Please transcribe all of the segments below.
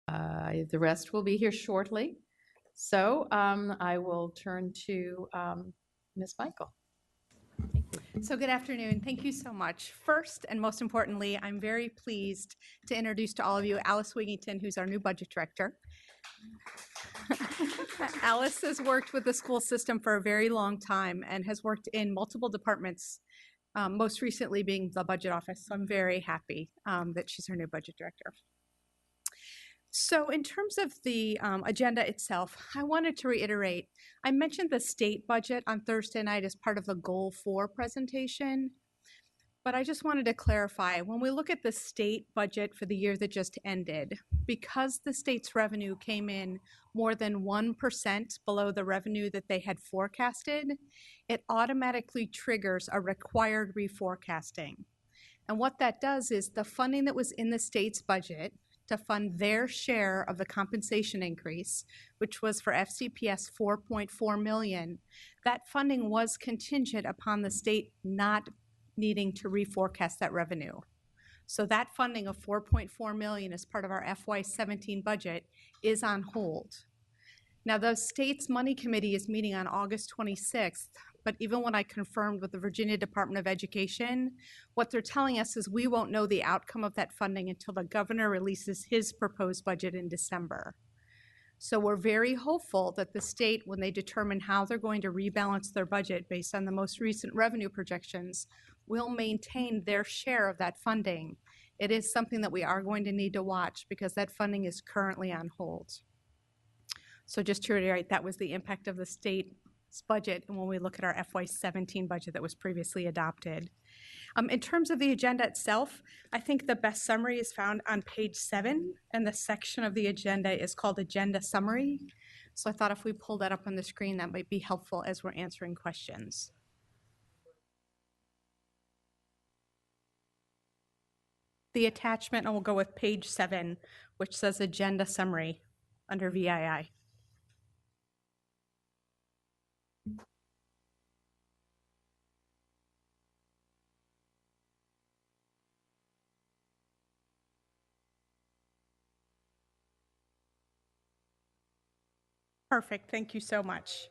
The rest will be here shortly. So I will turn to Ms. Michael. So good afternoon. Thank you so much. First and most importantly, I'm very pleased to introduce to all of you Alice Wigington, who's our new budget director. Alice has worked with the school system for a very long time and has worked in multiple departments, most recently being the budget office. So I'm very happy that she's our new budget director. So in terms of the agenda itself, I wanted to reiterate, I mentioned the state budget on Thursday night as part of the Goal 4 presentation, but I just wanted to clarify, when we look at the state budget for the year that just ended, because the state's revenue came in more than 1% below the revenue that they had forecasted, it automatically triggers a required reforecasting. And what that does is the funding that was in the state's budget to fund their share of the compensation increase, which was for FCPS $4.4 million, that funding was contingent upon the state not needing to reforecast that revenue. So that funding of $4.4 million as part of our FY17 budget is on hold. Now, the state's money committee is meeting on August 26th, but even when I confirmed with the Virginia Department of Education, what they're telling us is we won't know the outcome of that funding until the governor releases his proposed budget in December. So we're very hopeful that the state, when they determine how they're going to rebalance their budget based on the most recent revenue projections, will maintain their share of that funding. It is something that we are going to need to watch because that funding is currently on hold. So just to reiterate, that was the impact of the state's budget and when we look at our FY17 budget that was previously adopted. In terms of the agenda itself, I think the best summary is found on page 7, and the section of the agenda is called Agenda Summary. So I thought if we pull that up on the screen, that might be helpful as we're answering questions. The attachment, and we'll go with page 7, which says Agenda Summary under VII. Perfect, thank you so much.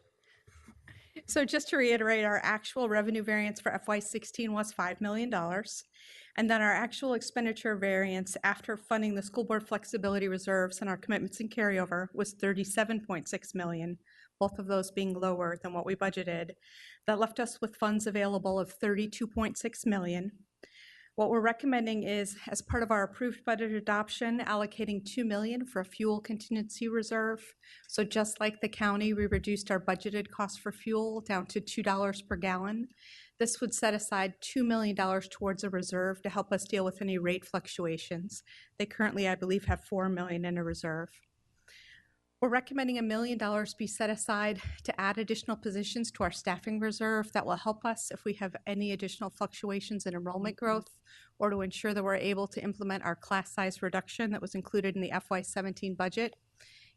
So just to reiterate, our actual revenue variance for FY16 was $5 million. And then our actual expenditure variance after funding the school board flexibility reserves and our commitments and carryover was $37.6 million, both of those being lower than what we budgeted. That left us with funds available of $32.6 million. What we're recommending is, as part of our approved budget adoption, allocating $2 million for a fuel contingency reserve. So just like the county, we reduced our budgeted cost for fuel down to $2 per gallon. This would set aside $2 million towards a reserve to help us deal with any rate fluctuations. They currently, I believe, have $4 million in a reserve. We're recommending $1 million be set aside to add additional positions to our staffing reserve that will help us if we have any additional fluctuations in enrollment growth, or to ensure that we're able to implement our class size reduction that was included in the FY17 budget.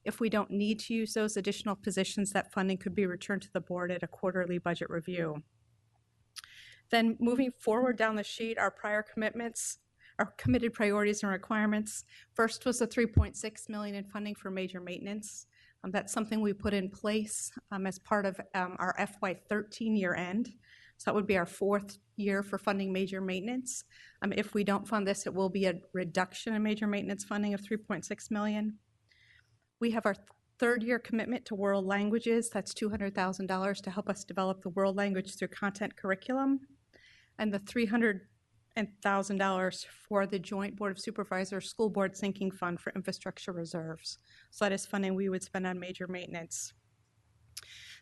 If we don't need to use those additional positions, that funding could be returned to the board at a quarterly budget review. Then moving forward down the sheet, our prior commitments, our committed priorities and requirements. First was the $3.6 million in funding for major maintenance. That's something we put in place as part of our FY13 year end. So that would be our 4th year for funding major maintenance. If we don't fund this, it will be a reduction in major maintenance funding of $3.6 million. We have our 3rd year commitment to world languages. That's $200,000 to help us develop the world language through content curriculum. And the $300,000 for the Joint Board of Supervisors School Board Sinking Fund for infrastructure reserves. So that is funding we would spend on major maintenance.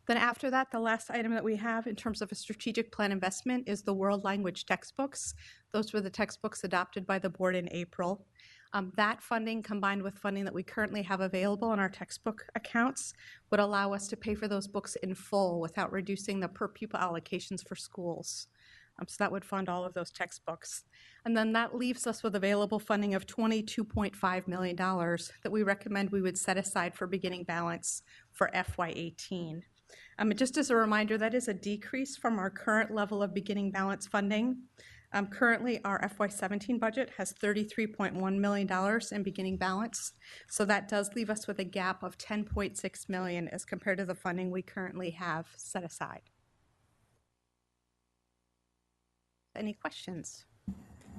Then after that, the last item that we have in terms of a strategic plan investment is the world language textbooks. Those were the textbooks adopted by the board in April. That funding, combined with funding that we currently have available in our textbook accounts, would allow us to pay for those books in full without reducing the per pupil allocations for schools. So that would fund all of those textbooks. And then that leaves us with available funding of $22.5 million that we recommend we would set aside for beginning balance for FY18. Just as a reminder, that is a decrease from our current level of beginning balance funding. Currently, our FY17 budget has $33.1 million in beginning balance. So that does leave us with a gap of $10.6 million as compared to the funding we currently have set aside. Any questions?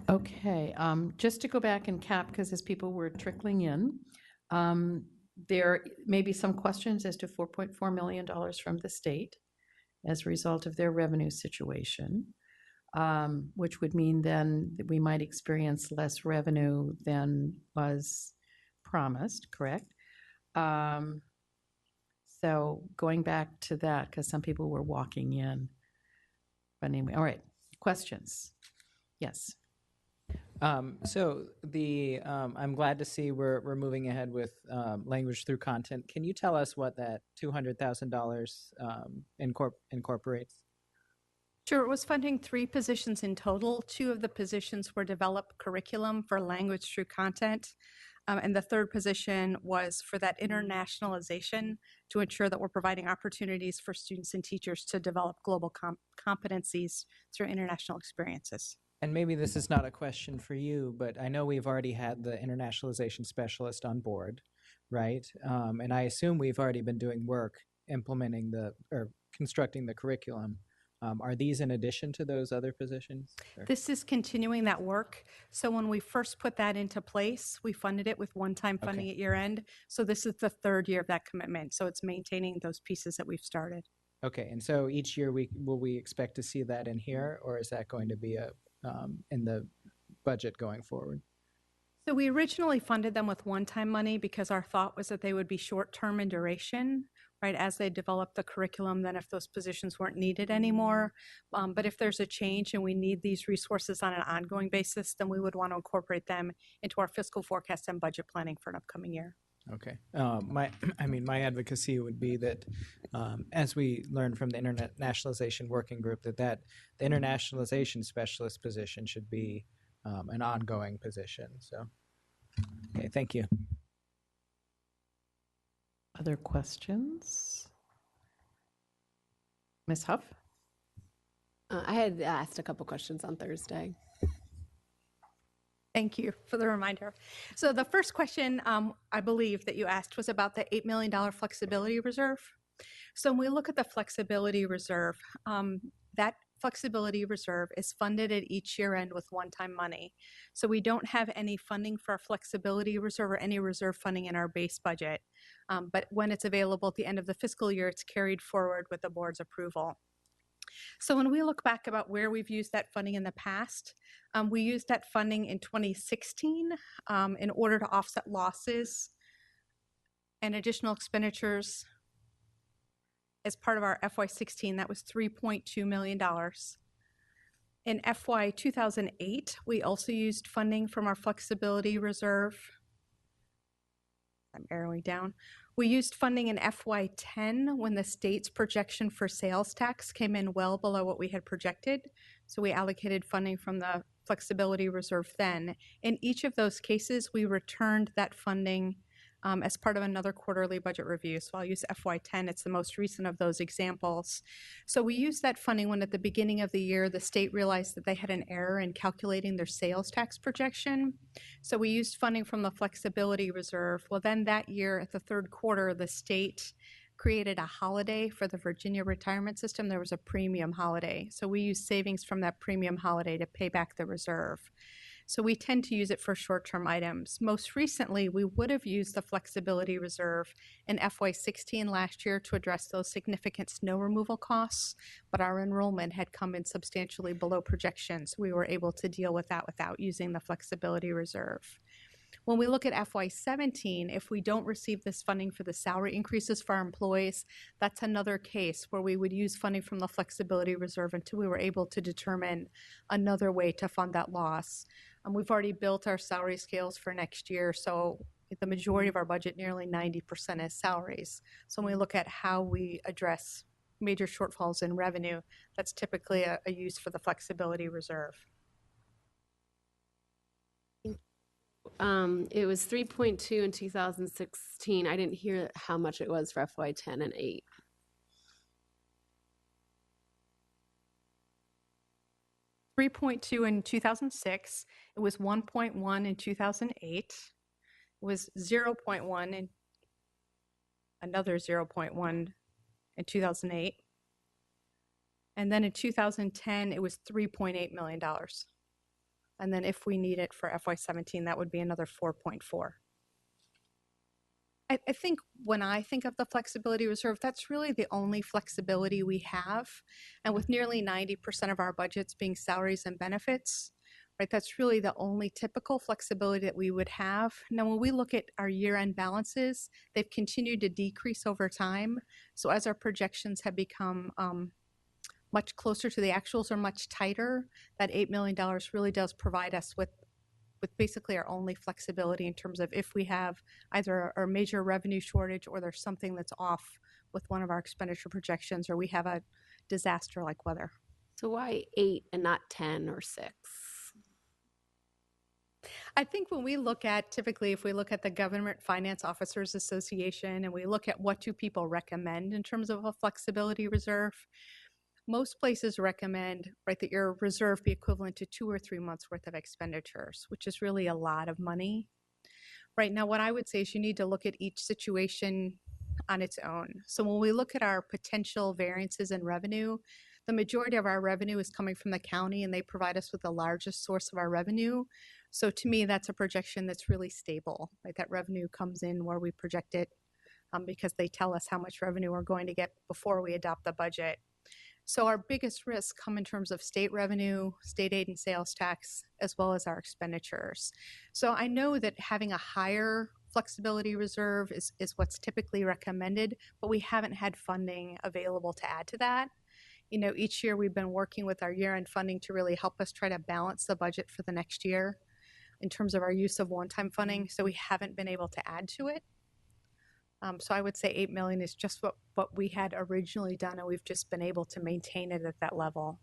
Okay, just to go back and cap, because as people were trickling in, there may be some questions as to $4.4 million from the state as a result of their revenue situation, which would mean then that we might experience less revenue than was promised, correct? So going back to that, because some people were walking in. But anyway, all right, questions? Yes. So I'm glad to see we're moving ahead with language through content. Can you tell us what that $200,000 incorporates? Sure, it was funding 3 positions in total. 2 of the positions were develop curriculum for language through content. And the 3rd position was for that internationalization to ensure that we're providing opportunities for students and teachers to develop global competencies through international experiences. And maybe this is not a question for you, but I know we've already had the internationalization specialist on board, right? And I assume we've already been doing work implementing or constructing the curriculum. Are these in addition to those other positions? Or? This is continuing that work. So when we first put that into place, we funded it with one-time funding at year end. So this is the 3rd year of that commitment. So it's maintaining those pieces that we've started. Okay, and so each year will we expect to see that in here, or is that going to be in the budget going forward? So we originally funded them with one-time money because our thought was that they would be short-term in duration, right, as they develop the curriculum, then if those positions weren't needed anymore. But if there's a change and we need these resources on an ongoing basis, then we would want to incorporate them into our fiscal forecast and budget planning for an upcoming year. Okay. My advocacy would be that as we learned from the internationalization working group, that the internationalization specialist position should be an ongoing position. So, okay, thank you. Other questions? Ms. Huff? I had asked a couple questions on Thursday. Thank you for the reminder. So the first question I believe that you asked was about the $8 million flexibility reserve. So when we look at the flexibility reserve, that flexibility reserve is funded at each year end with one-time money. So we don't have any funding for our flexibility reserve or any reserve funding in our base budget. But when it's available at the end of the fiscal year, it's carried forward with the board's approval. So when we look back about where we've used that funding in the past, we used that funding in 2016 in order to offset losses and additional expenditures as part of our FY16. That was $3.2 million. In FY 2008, we also used funding from our flexibility reserve. I'm arrowing down. We used funding in FY10 when the state's projection for sales tax came in well below what we had projected. So we allocated funding from the flexibility reserve then. In each of those cases, we returned that funding as part of another quarterly budget review. So I'll use FY10, it's the most recent of those examples. So we used that funding when at the beginning of the year, the state realized that they had an error in calculating their sales tax projection. So we used funding from the flexibility reserve. Well, then that year at the 3rd quarter, the state created a holiday for the Virginia retirement system. There was a premium holiday. So we used savings from that premium holiday to pay back the reserve. So we tend to use it for short-term items. Most recently, we would have used the flexibility reserve in FY16 last year to address those significant snow removal costs, but our enrollment had come in substantially below projections. We were able to deal with that without using the flexibility reserve. When we look at FY17, if we don't receive this funding for the salary increases for our employees, that's another case where we would use funding from the flexibility reserve until we were able to determine another way to fund that loss. We've already built our salary scales for next year, so the majority of our budget, nearly 90%, is salaries. So when we look at how we address major shortfalls in revenue, that's typically a use for the flexibility reserve. It was 3.2 in 2016. I didn't hear how much it was for FY10 and 8. 3.2 in 2006. It was 1.1 in 2008. It was 0.1 and another 0.1 in 2008. And then in 2010, it was $3.8 million. And then if we need it for FY17, that would be another 4.4. I think when I think of the flexibility reserve, that's really the only flexibility we have. And with nearly 90% of our budgets being salaries and benefits, right, that's really the only typical flexibility that we would have. Now, when we look at our year-end balances, they've continued to decrease over time. So as our projections have become much closer to the actuals or much tighter, that $8 million really does provide us with basically our only flexibility in terms of if we have either a major revenue shortage or there's something that's off with one of our expenditure projections or we have a disaster like weather. So why 8 and not 10 or 6? I think when we look at, typically if we look at the Government Finance Officers Association and we look at what do people recommend in terms of a flexibility reserve, most places recommend, right, that your reserve be equivalent to 2 or 3 months worth of expenditures, which is really a lot of money. Right now, what I would say is you need to look at each situation on its own. So when we look at our potential variances in revenue, the majority of our revenue is coming from the county and they provide us with the largest source of our revenue. So to me, that's a projection that's really stable, right? That revenue comes in where we project it because they tell us how much revenue we're going to get before we adopt the budget. So our biggest risks come in terms of state revenue, state aid and sales tax, as well as our expenditures. So I know that having a higher flexibility reserve is what's typically recommended, but we haven't had funding available to add to that. You know, each year we've been working with our year-end funding to really help us try to balance the budget for the next year in terms of our use of one-time funding, so we haven't been able to add to it. So I would say 8 million is just what we had originally done, and we've just been able to maintain it at that level.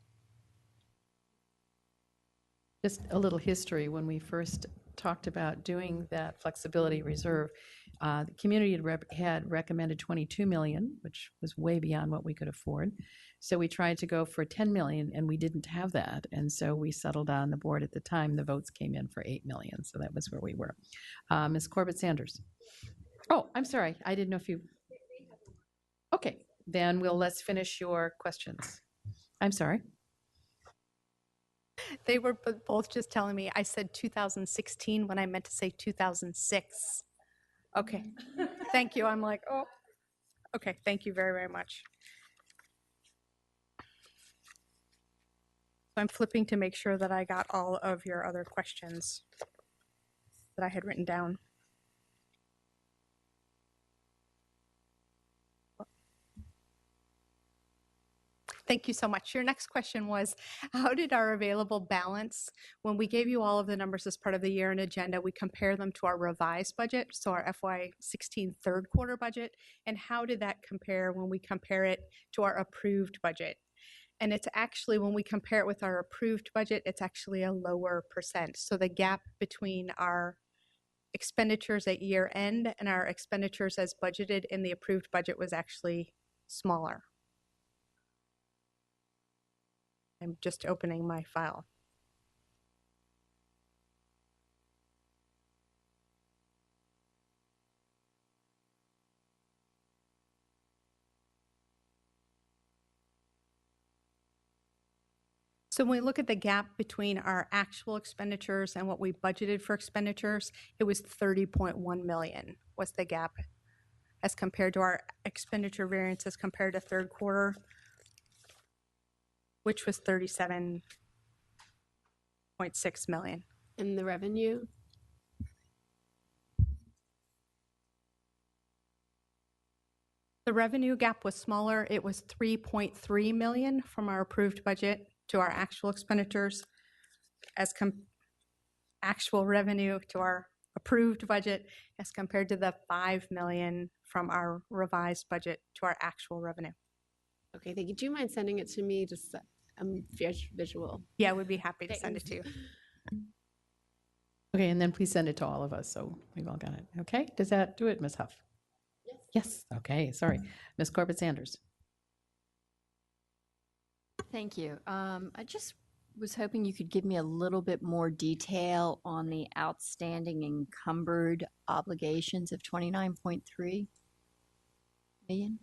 Just a little history, when we first talked about doing that flexibility reserve, the community had recommended 22 million, which was way beyond what we could afford. So we tried to go for 10 million, and we didn't have that. And so we settled on the board at the time. The votes came in for 8 million, so that was where we were. Ms. Corbett-Sanders. Oh, I'm sorry. I didn't know if you... Okay, then let's finish your questions. I'm sorry. They were both just telling me I said 2016 when I meant to say 2006. Okay, thank you. I'm like, oh, okay, thank you very, very much. So I'm flipping to make sure that I got all of your other questions that I had written down. Thank you so much. Your next question was, how did our available balance, when we gave you all of the numbers as part of the year-end agenda, we compare them to our revised budget, so our FY16 third quarter budget, and how did that compare when we compare it to our approved budget? And it's actually, when we compare it with our approved budget, it's actually a lower percent. So the gap between our expenditures at year end and our expenditures as budgeted in the approved budget was actually smaller. I'm just opening my file. So when we look at the gap between our actual expenditures and what we budgeted for expenditures, it was 30.1 million was the gap as compared to our expenditure variance as compared to third quarter, which was 37.6 million. And the revenue? The revenue gap was smaller. It was 3.3 million from our approved budget to our actual expenditures as actual revenue to our approved budget as compared to the 5 million from our revised budget to our actual revenue. Okay, thank you. Do you mind sending it to me? Just visual. Yeah, we'd be happy to send it to you. Okay, and then please send it to all of us so we've all got it. Okay, does that do it, Ms. Huff? Yes. Yes, okay, sorry. Ms. Corbett-Sanders. Thank you. I just was hoping you could give me a little bit more detail on the outstanding encumbered obligations of 29.3 million.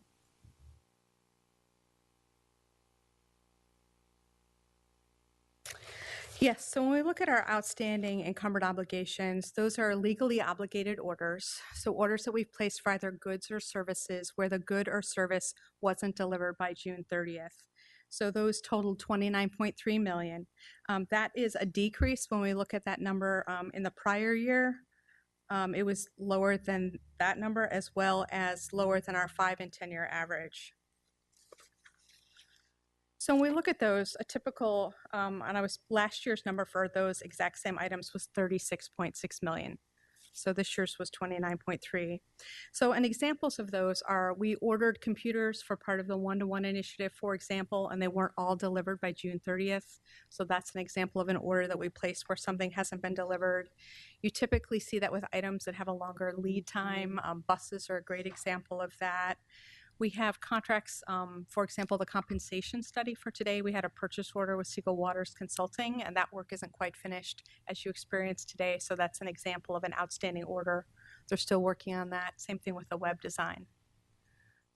Yes, so when we look at our outstanding encumbered obligations, those are legally obligated orders. So orders that we've placed for either goods or services where the good or service wasn't delivered by June 30th. So those totaled 29.3 million. That is a decrease when we look at that number in the prior year. It was lower than that number as well as lower than our 5 and 10-year average. So when we look at those, a typical, last year's number for those exact same items was 36.6 million. So this year's was 29.3. So and examples of those are we ordered computers for part of the one-to-one initiative, for example, and they weren't all delivered by June 30th. So that's an example of an order that we placed where something hasn't been delivered. You typically see that with items that have a longer lead time. Buses are a great example of that. We have contracts, for example, the compensation study for today. We had a purchase order with Siegel Waters Consulting, and that work isn't quite finished as you experienced today. So that's an example of an outstanding order. They're still working on that. Same thing with the web design.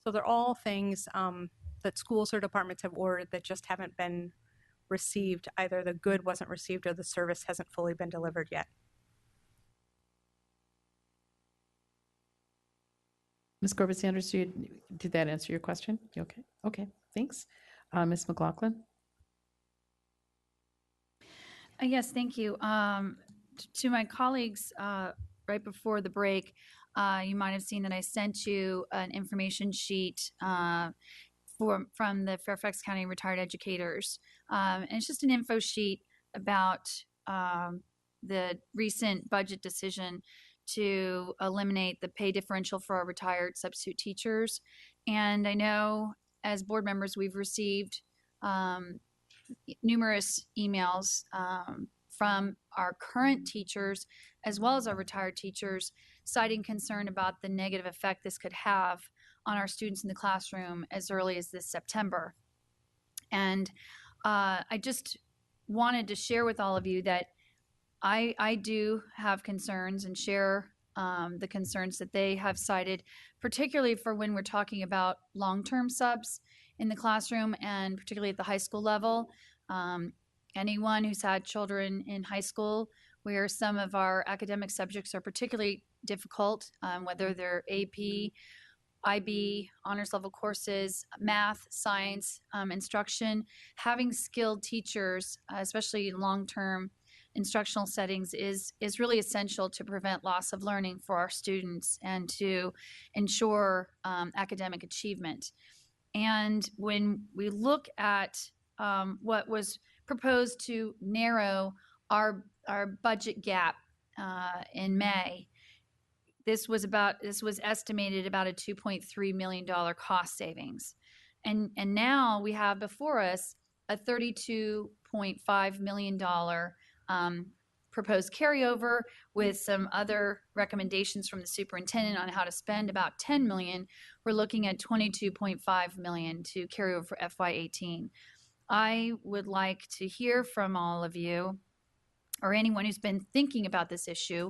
So they're all things that schools or departments have ordered that just haven't been received. Either the good wasn't received or the service hasn't fully been delivered yet. Ms. Corbett-Sanders, did that answer your question? You okay? Okay, thanks. Ms. McLaughlin? Yes, thank you. To my colleagues, right before the break, you might have seen that I sent you an information sheet from the Fairfax County Retired Educators. And it's just an info sheet about the recent budget decision to eliminate the pay differential for our retired substitute teachers. And I know as board members, we've received numerous emails from our current teachers as well as our retired teachers citing concern about the negative effect this could have on our students in the classroom as early as this September. And I just wanted to share with all of you that I do have concerns and share the concerns that they have cited, particularly for when we're talking about long-term subs in the classroom and particularly at the high school level. Anyone who's had children in high school where some of our academic subjects are particularly difficult, whether they're AP, IB, honors level courses, math, science, instruction, having skilled teachers, especially long-term instructional settings is really essential to prevent loss of learning for our students and to ensure academic achievement. And when we look at what was proposed to narrow our budget gap in May, this was estimated about a $2.3 million cost savings. And now we have before us a $32.5 million proposed carryover with some other recommendations from the superintendent on how to spend about $10 million. We're looking at $22.5 million to carry over for FY18. I would like to hear from all of you or anyone who's been thinking about this issue,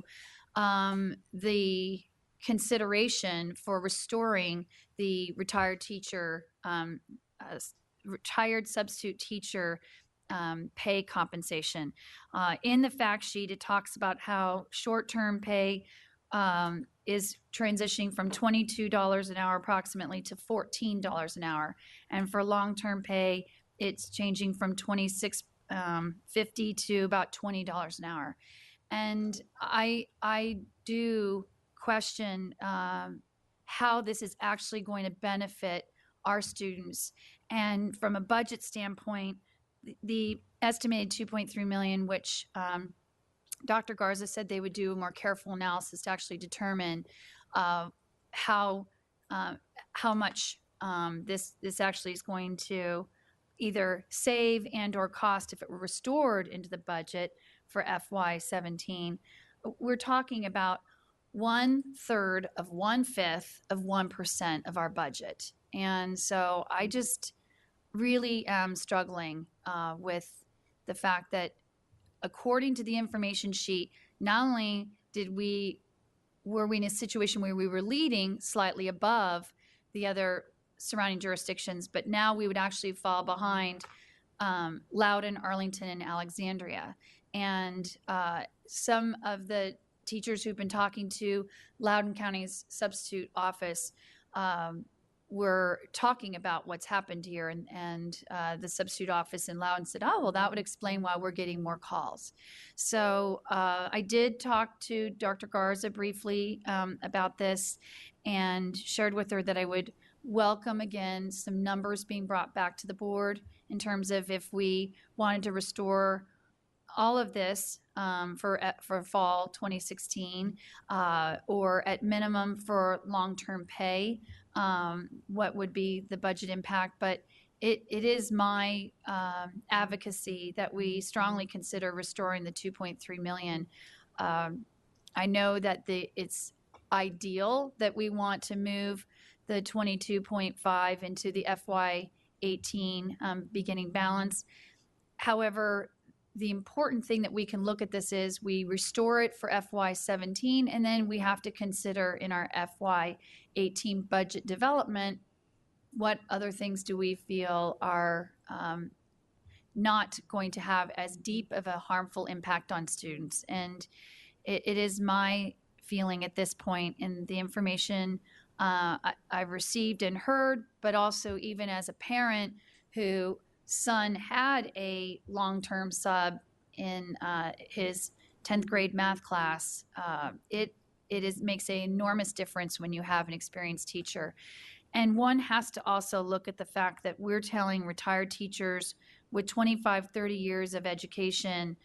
the consideration for restoring the retired substitute teacher pay compensation. In the fact sheet, it talks about how short-term pay is transitioning from $22 an hour approximately to $14 an hour. And for long-term pay, it's changing from $26.50 to about $20 an hour. And I do question how this is actually going to benefit our students. And from a budget standpoint, the estimated $2.3 million, which Dr. Garza said they would do a more careful analysis to actually determine how much this actually is going to either save and or cost if it were restored into the budget for FY17. We're talking about 1/3 of 1/5 of 1% of our budget. And so I just really am struggling with the fact that according to the information sheet, not only were we in a situation where we were leading slightly above the other surrounding jurisdictions, but now we would actually fall behind Loudoun, Arlington, and Alexandria. And some of the teachers who've been talking to Loudoun County's substitute office were talking about what's happened here, and the substitute office in Loudoun said, oh, well, that would explain why we're getting more calls. So I did talk to Dr. Garza briefly about this and shared with her that I would welcome again some numbers being brought back to the board in terms of if we wanted to restore all of this for fall 2016 or at minimum for long-term pay, what would be the budget impact. But it is my advocacy that we strongly consider restoring the 2.3 million. I know that it's ideal that we want to move the 22.5 into the FY18 beginning balance. However, the important thing that we can look at this is we restore it for FY17, and then we have to consider in our FY18 budget development, what other things do we feel are not going to have as deep of a harmful impact on students. And it is my feeling at this point in the information I've received and heard, but also even as a parent who son had a long-term sub in his 10th grade math class, it makes an enormous difference when you have an experienced teacher. And one has to also look at the fact that we're telling retired teachers with 25, 30 years of education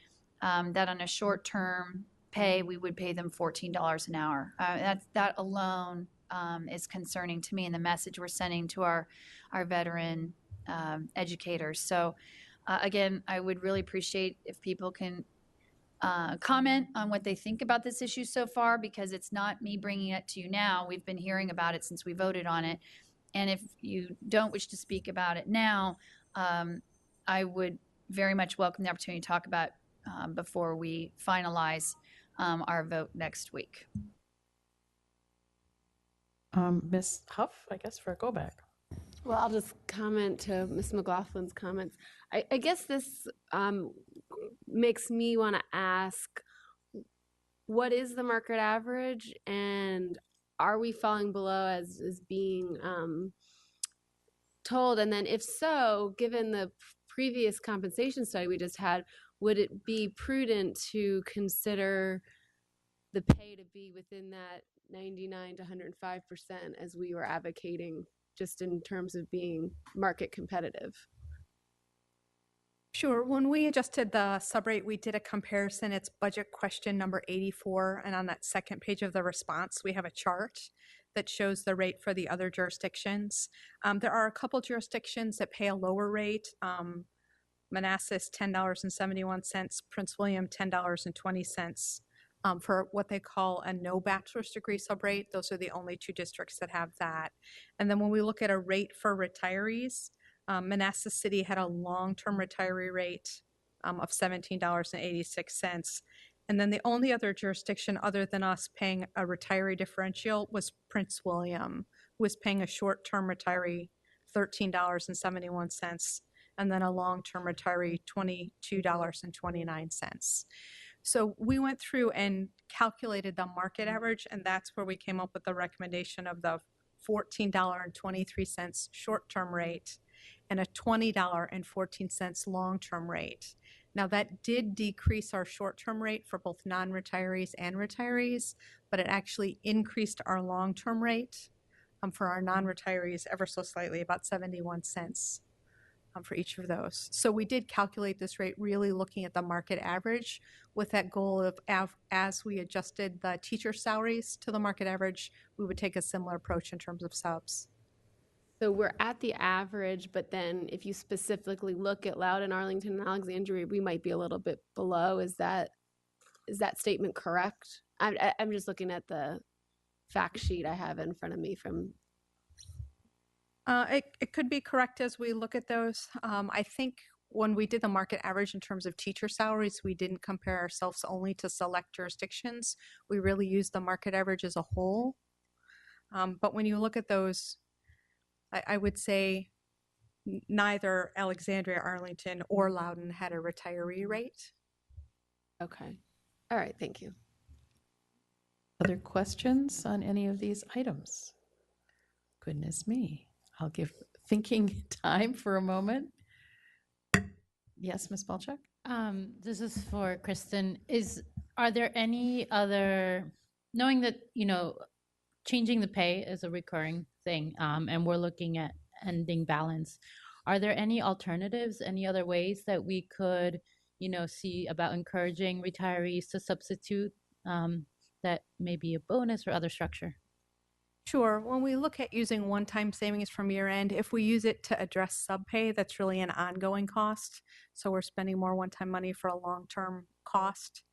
that on a short-term pay, we would pay them $14 an hour. That alone is concerning to me, and the message we're sending to our veteran educators. So again, I would really appreciate if people can comment on what they think about this issue so far, because it's not me bringing it to you now. We've been hearing about it since we voted on it. And if you don't wish to speak about it now, I would very much welcome the opportunity to talk about before we finalize our vote next week. Ms. Huff, I guess, for a go back. Well, I'll just comment to Ms. McLaughlin's comments. I guess this makes me want to ask, what is the market average, and are we falling below as is being told? And then if so, given the previous compensation study we just had, would it be prudent to consider the pay to be within that 99 to 105% as we were advocating, just in terms of being market competitive? Sure. When we adjusted the subrate, we did a comparison. It's budget question number 84. And on that second page of the response, we have a chart that shows the rate for the other jurisdictions. There are a couple jurisdictions that pay a lower rate. Manassas, $10.71, Prince William, $10.20 for what they call a no bachelor's degree subrate. Those are the only two districts that have that. And then when we look at a rate for retirees, Manassas City had a long-term retiree rate of $17.86. And then the only other jurisdiction other than us paying a retiree differential was Prince William, who was paying a short-term retiree $13.71, and then a long-term retiree $22.29. So we went through and calculated the market average, and that's where we came up with the recommendation of the $14.23 short-term rate and a $20.14 long-term rate. Now that did decrease our short-term rate for both non-retirees and retirees, but it actually increased our long-term rate for our non-retirees ever so slightly, about 71 cents for each of those. So we did calculate this rate really looking at the market average with that goal of as we adjusted the teacher salaries to the market average, we would take a similar approach in terms of subs. So we're at the average, but then if you specifically look at Loudoun, Arlington, and Alexandria, we might be a little bit below. Is that statement correct? I'm just looking at the fact sheet I have in front of me from. It could be correct as we look at those. I think when we did the market average in terms of teacher salaries, we didn't compare ourselves only to select jurisdictions. We really used the market average as a whole. But when you look at those, I would say neither Alexandria, Arlington, or Loudoun had a retiree rate. Okay. All right. Thank you. Other questions on any of these items? Goodness me. I'll give thinking time for a moment. Yes, Ms. Balchuk? This is for Kristen. Are there any other, knowing that, changing the pay is a recurring thing, and we're looking at ending balance, are there any alternatives, any other ways that we could, see about encouraging retirees to substitute, that may be a bonus or other structure? Sure. When we look at using one-time savings from year end, if we use it to address subpay, that's really an ongoing cost. So we're spending more one-time money for a long-term cost.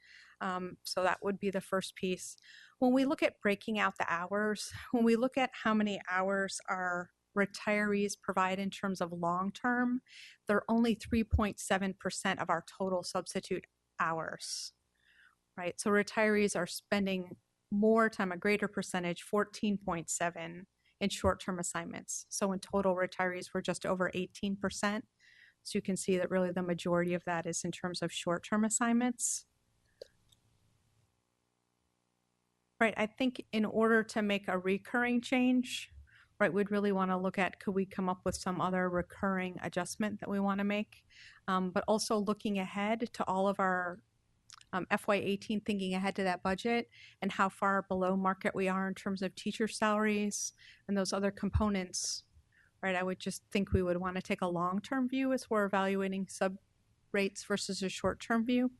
So that would be the first piece. When we look at breaking out the hours, when we look at how many hours our retirees provide in terms of long-term, they're only 3.7% of our total substitute hours, right? So retirees are spending more time, a greater percentage, 14.7 in short-term assignments. So in total, retirees were just over 18%. So you can see that really the majority of that is in terms of short-term assignments. Right, I think in order to make a recurring change, right, we'd really want to look at, could we come up with some other recurring adjustment that we want to make? But also looking ahead to all of our FY18, thinking ahead to that budget and how far below market we are in terms of teacher salaries and those other components, right? I would just think we would want to take a long-term view as we're evaluating sub rates versus a short-term view.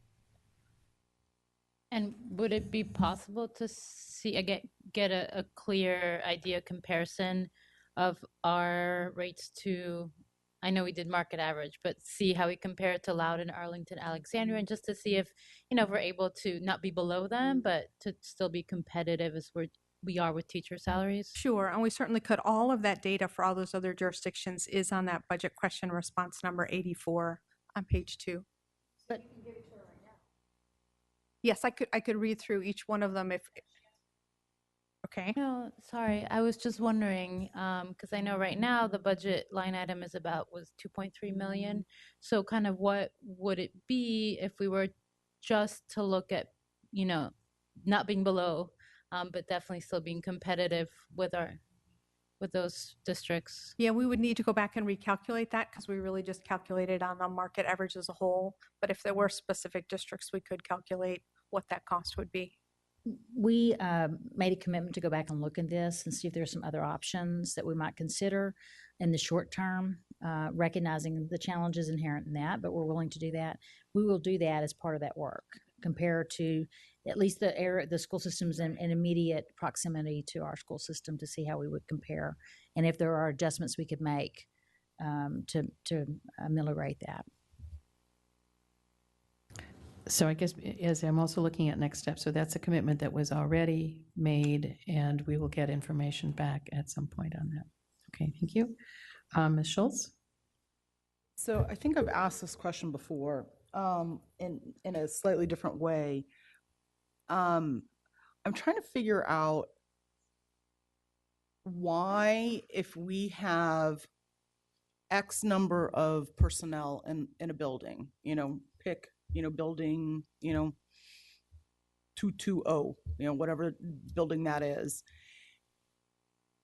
And would it be possible to see, get a clear idea comparison of our rates to, I know we did market average, but see how we compare it to Loudoun, Arlington, Alexandria, and just to see if, we're able to not be below them, but to still be competitive as we are with teacher salaries? Sure, and we certainly could. All of that data for all those other jurisdictions is on that budget question response number 84 on page 2. But yes, I could read through each one of them if. Okay. no, sorry, I was just wondering, because I know right now the budget line item was 2.3 million. So kind of what would it be if we were just to look at, not being below, but definitely still being competitive with those districts? Yeah, we would need to go back and recalculate that because we really just calculated on the market average as a whole. But if there were specific districts, we could calculate what that cost would be. We made a commitment to go back and look at this and see if there's some other options that we might consider in the short term, recognizing the challenges inherent in that, but we're willing to do that. We will do that as part of that work, compared to at least the school systems in immediate proximity to our school system, to see how we would compare and if there are adjustments we could make to ameliorate that. So I guess as I'm also looking at next steps, so that's a commitment that was already made, and we will get information back at some point on that. Okay, thank you. Ms. Schultz? So I think I've asked this question before in a slightly different way. I'm trying to figure out why, if we have X number of personnel in a building, pick building, 220, whatever building that is.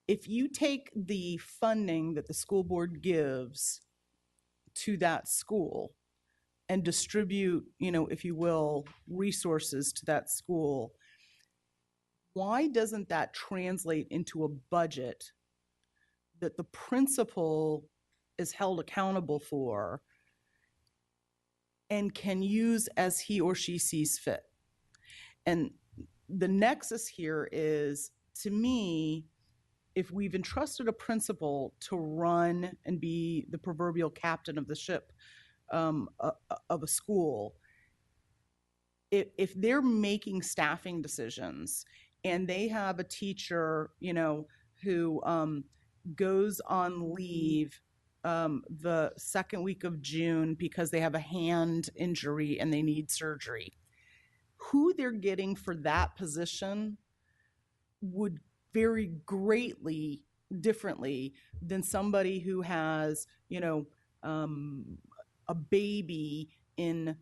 If you take the funding that the school board gives to that school and distribute, if you will, resources to that school, why doesn't that translate into a budget that the principal is held accountable for and can use as he or she sees fit? And the nexus here is, to me, if we've entrusted a principal to run and be the proverbial captain of the ship of a school, if they're making staffing decisions and they have a teacher, who goes on leave the second week of June because they have a hand injury and they need surgery. Who they're getting for that position would vary greatly differently than somebody who has, a baby in,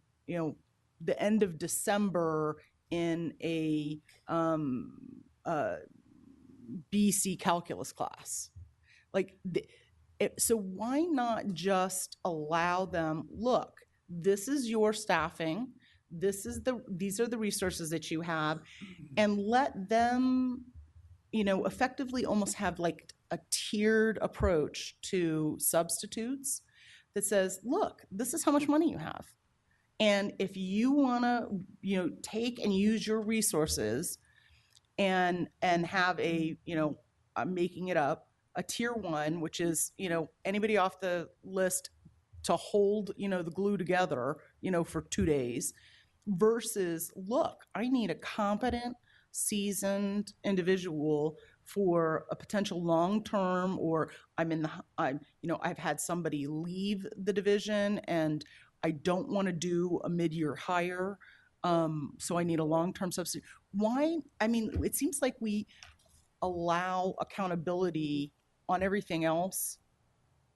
the end of December in a BC calculus class. Like, so why not just allow them, look, this is your staffing, these are the resources that you have, and let them, effectively almost have like a tiered approach to substitutes that says, look, this is how much money you have. And if you want to, take and use your resources and have a, I'm making it up, a tier one, which is, anybody off the list to hold, the glue together, for 2 days, versus, look, I need a competent, seasoned individual for a potential long-term, or I've had somebody leave the division and I don't want to do a mid-year hire. So I need a long-term substitute. Why? I mean, it seems like we allow accountability on everything else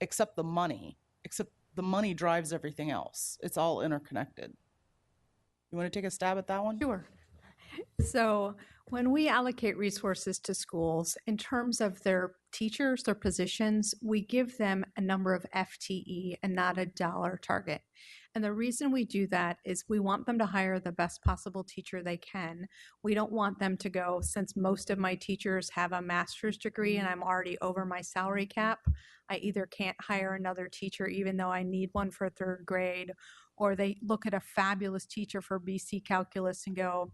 except the money. Except the money drives everything else. It's all interconnected. You want to take a stab at that one? Sure. So when we allocate resources to schools, in terms of their teachers, their positions, we give them a number of FTE and not a dollar target. And the reason we do that is we want them to hire the best possible teacher they can. We don't want them to go, since most of my teachers have a master's degree and I'm already over my salary cap, I either can't hire another teacher even though I need one for third grade, or they look at a fabulous teacher for BC calculus and go,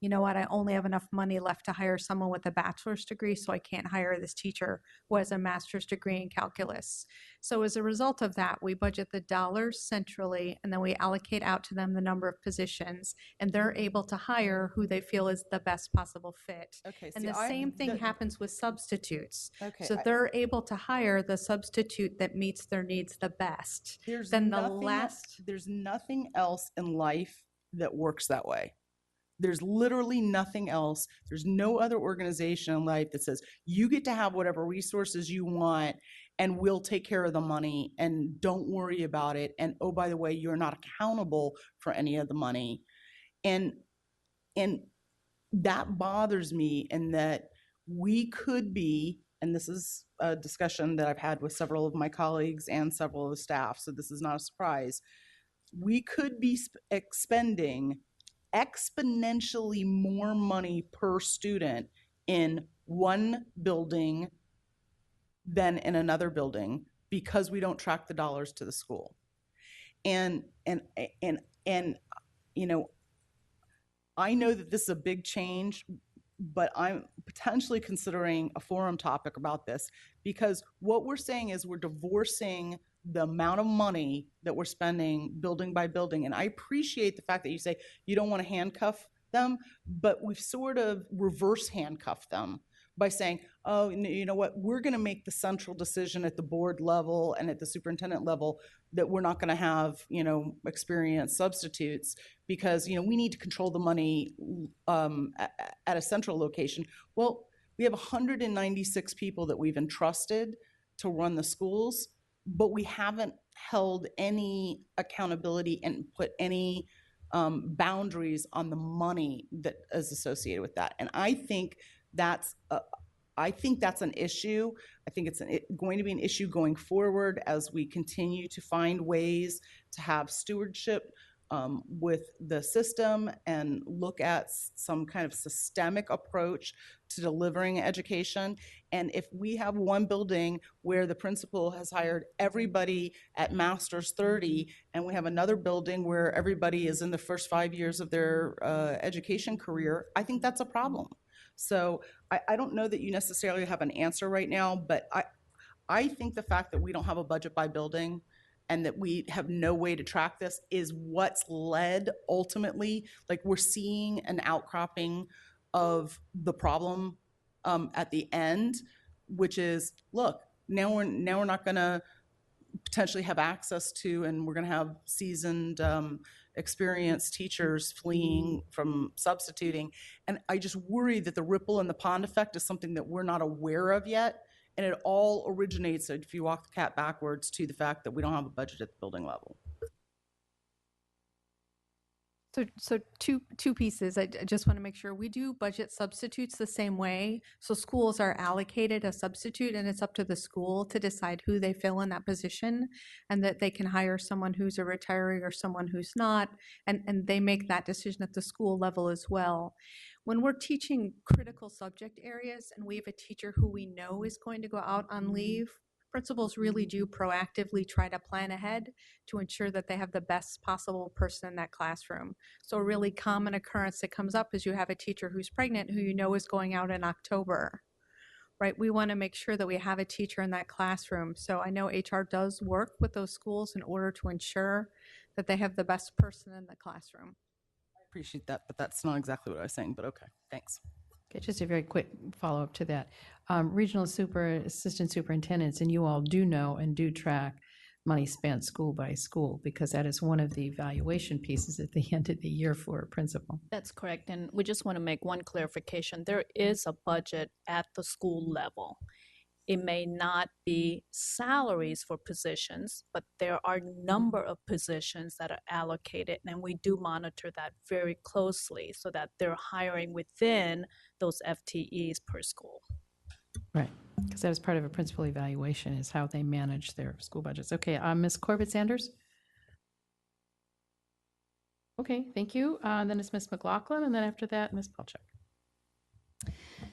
you know what, I only have enough money left to hire someone with a bachelor's degree, so I can't hire this teacher who has a master's degree in calculus. So as a result of that, we budget the dollars centrally, and then we allocate out to them the number of positions, and they're able to hire who they feel is the best possible fit. Okay. And see, the same thing happens with substitutes. Okay. So they're able to hire the substitute that meets their needs the best. Then there's nothing else in life that works that way. There's literally nothing else. There's no other organization in life that says you get to have whatever resources you want and we'll take care of the money and don't worry about it. And oh, by the way, you're not accountable for any of the money. And that bothers me, in that we could be, and this is a discussion that I've had with several of my colleagues and several of the staff, so this is not a surprise, we could be expending exponentially more money per student in one building than in another building because we don't track the dollars to the school. And I know that this is a big change, but I'm potentially considering a forum topic about this, because what we're saying is we're divorcing the amount of money that we're spending building by building. And I appreciate the fact that you say you don't want to handcuff them, but we've sort of reverse handcuffed them by saying, oh, you know what, we're going to make the central decision at the board level and at the superintendent level that we're not going to have, experienced substitutes because, we need to control the money at a central location. Well, we have 196 people that we've entrusted to run the schools, but we haven't held any accountability and put any boundaries on the money that is associated with that. And I think that's an issue. I think it's going to be an issue going forward as we continue to find ways to have stewardship with the system and look at some kind of systemic approach to delivering education. And if we have one building where the principal has hired everybody at Master's 30, and we have another building where everybody is in the first 5 years of their education career, I think that's a problem. So I don't know that you necessarily have an answer right now, but I think the fact that we don't have a budget by building and that we have no way to track this is what's led ultimately, like we're seeing an outcropping of the problem at the end, which is, look, now we're not going to potentially have access to, and we're going to have seasoned, experienced teachers fleeing from substituting. And I just worry that the ripple in the pond effect is something that we're not aware of yet. And it all originates, if you walk the cat backwards, to the fact that we don't have a budget at the building level. So two pieces. I just want to make sure we do budget substitutes the same way. So schools are allocated a substitute, and it's up to the school to decide who they fill in that position, and that they can hire someone who's a retiree or someone who's not, and they make that decision at the school level as well. When we're teaching critical subject areas and we have a teacher who we know is going to go out on leave, principals really do proactively try to plan ahead to ensure that they have the best possible person in that classroom. So a really common occurrence that comes up is you have a teacher who's pregnant who you know is going out in October, right? We want to make sure that we have a teacher in that classroom. So I know HR does work with those schools in order to ensure that they have the best person in the classroom. I appreciate that, but that's not exactly what I was saying, but okay, thanks. Okay, just a very quick follow-up to that. Regional assistant superintendents, and you all do know and do track money spent school by school, because that is one of the evaluation pieces at the end of the year for a principal. That's correct. And we just want to make one clarification. There is a budget at the school level. It may not be salaries for positions, but there are a number of positions that are allocated, and we do monitor that very closely so that they're hiring within those FTEs per school. Right, because that was part of a principal evaluation, is how they manage their school budgets. Okay, Ms. Corbett-Sanders? Okay, thank you. Then it's Ms. McLaughlin, and then after that, Ms. Palchuk.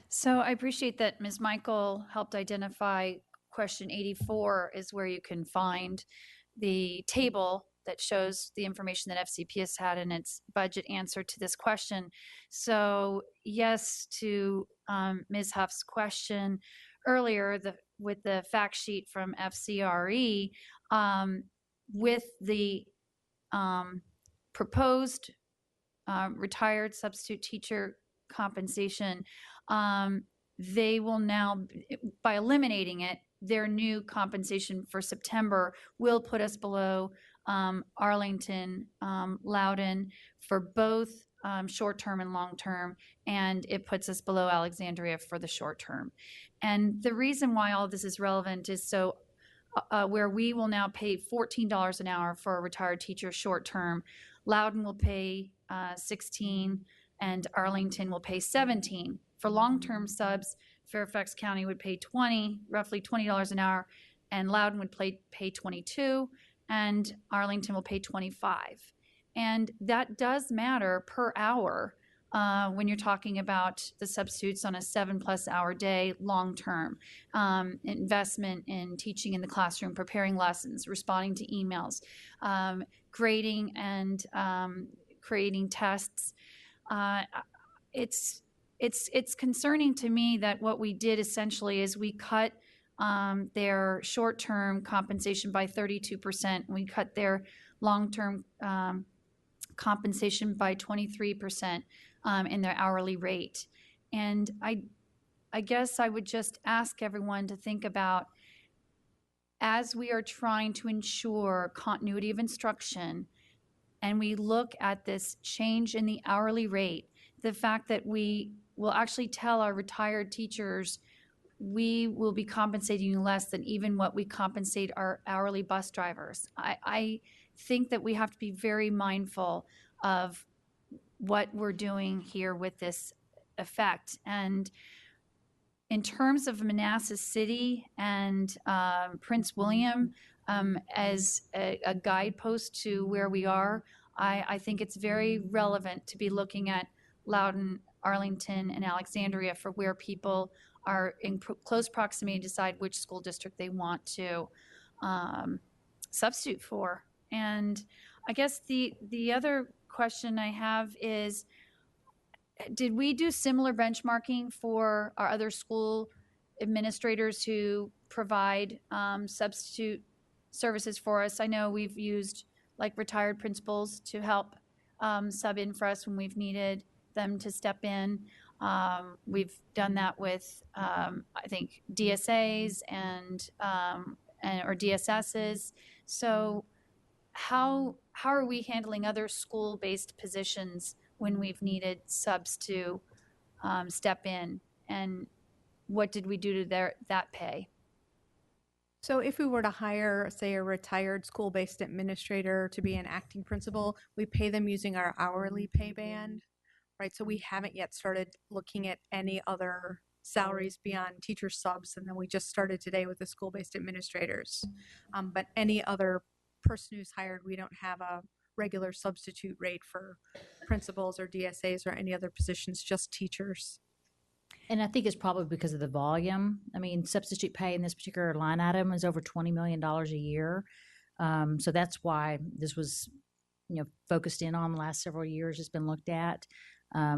So I appreciate that Ms. Michael helped identify question 84 is where you can find the table that shows the information that FCPS had in its budget answer to this question. So yes to Ms. Huff's question earlier with the fact sheet from FCRE, with the proposed retired substitute teacher compensation, they will now, by eliminating it, their new compensation for September will put us below Arlington, Loudoun for both short-term and long-term, and it puts us below Alexandria for the short-term. And the reason why all of this is relevant is so where we will now pay $14 an hour for a retired teacher short-term, Loudoun will pay $16, and Arlington will pay $17. For long-term subs, Fairfax County would pay roughly $20 an hour, and Loudoun would pay $22, and Arlington will pay $25. And that does matter per hour when you're talking about the substitutes on a 7+ hour day, long-term. Investment in teaching in the classroom, preparing lessons, responding to emails, grading and creating tests. It's concerning to me that what we did essentially is we cut their short-term compensation by 32%. We cut their long-term compensation by 23% in their hourly rate. And I guess I would just ask everyone to think about, as we are trying to ensure continuity of instruction, and we look at this change in the hourly rate, the fact that we will actually tell our retired teachers we will be compensating you less than even what we compensate our hourly bus drivers. I think that we have to be very mindful of what we're doing here with this effect. And in terms of Manassas City and Prince William as a guidepost to where we are, I think it's very relevant to be looking at Loudoun, Arlington, and Alexandria for where people are in close proximity to decide which school district they want to substitute for. And I guess the other question I have is, did we do similar benchmarking for our other school administrators who provide substitute services for us? I know we've used like retired principals to help sub in for us when we've needed them to step in. We've done that with, I think, DSAs and or DSSs. So how are we handling other school-based positions when we've needed subs to step in, and what did we do to that pay? So if we were to hire, say, a retired school-based administrator to be an acting principal, we pay them using our hourly pay band, right? So we haven't yet started looking at any other salaries beyond teacher subs, and then we just started today with the school-based administrators. But any other person who's hired, we don't have a regular substitute rate for principals or DSAs or any other positions, just teachers. And I think it's probably because of the volume. I mean, substitute pay in this particular line item is over $20 million a year. So that's why this was, focused in on the last several years, has been looked at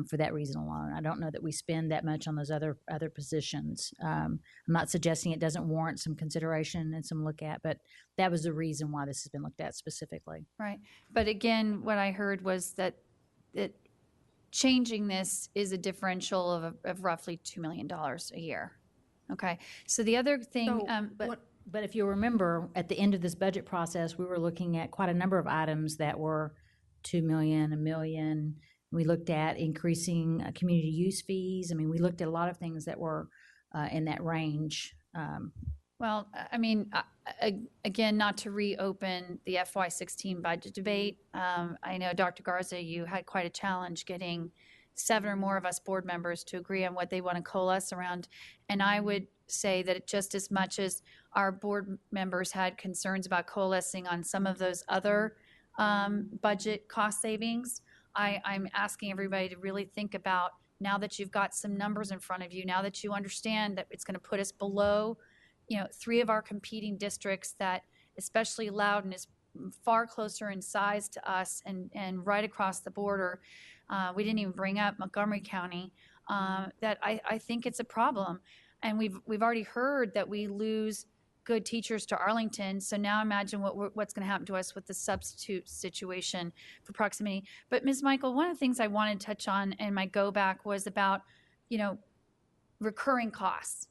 for that reason alone. I don't know that we spend that much on those other positions. I'm not suggesting it doesn't warrant some consideration and some look at, but that was the reason why this has been looked at specifically. Right. But again, what I heard was that changing this is a differential of roughly $2 million a year. Okay. So the other thing, So, But if you remember, at the end of this budget process, we were looking at quite a number of items that were 2 million, $1 million. We looked at increasing community use fees. I mean, we looked at a lot of things that were in that range. well, I mean, again, not to reopen the FY16 budget debate. I know, Dr. Garza, you had quite a challenge getting 7 or more of us board members to agree on what they want to coalesce around. And I would say that just as much as our board members had concerns about coalescing on some of those other budget cost savings, I'm asking everybody to really think about, now that you've got some numbers in front of you, now that you understand that it's going to put us below 3 of our competing districts, that especially Loudoun is far closer in size to us and right across the border. We didn't even bring up Montgomery County. That I think it's a problem. And we've already heard that we lose good teachers to Arlington. So now imagine what's going to happen to us with the substitute situation for proximity. But Ms. Michael, one of the things I wanted to touch on in my go back was about, recurring costs.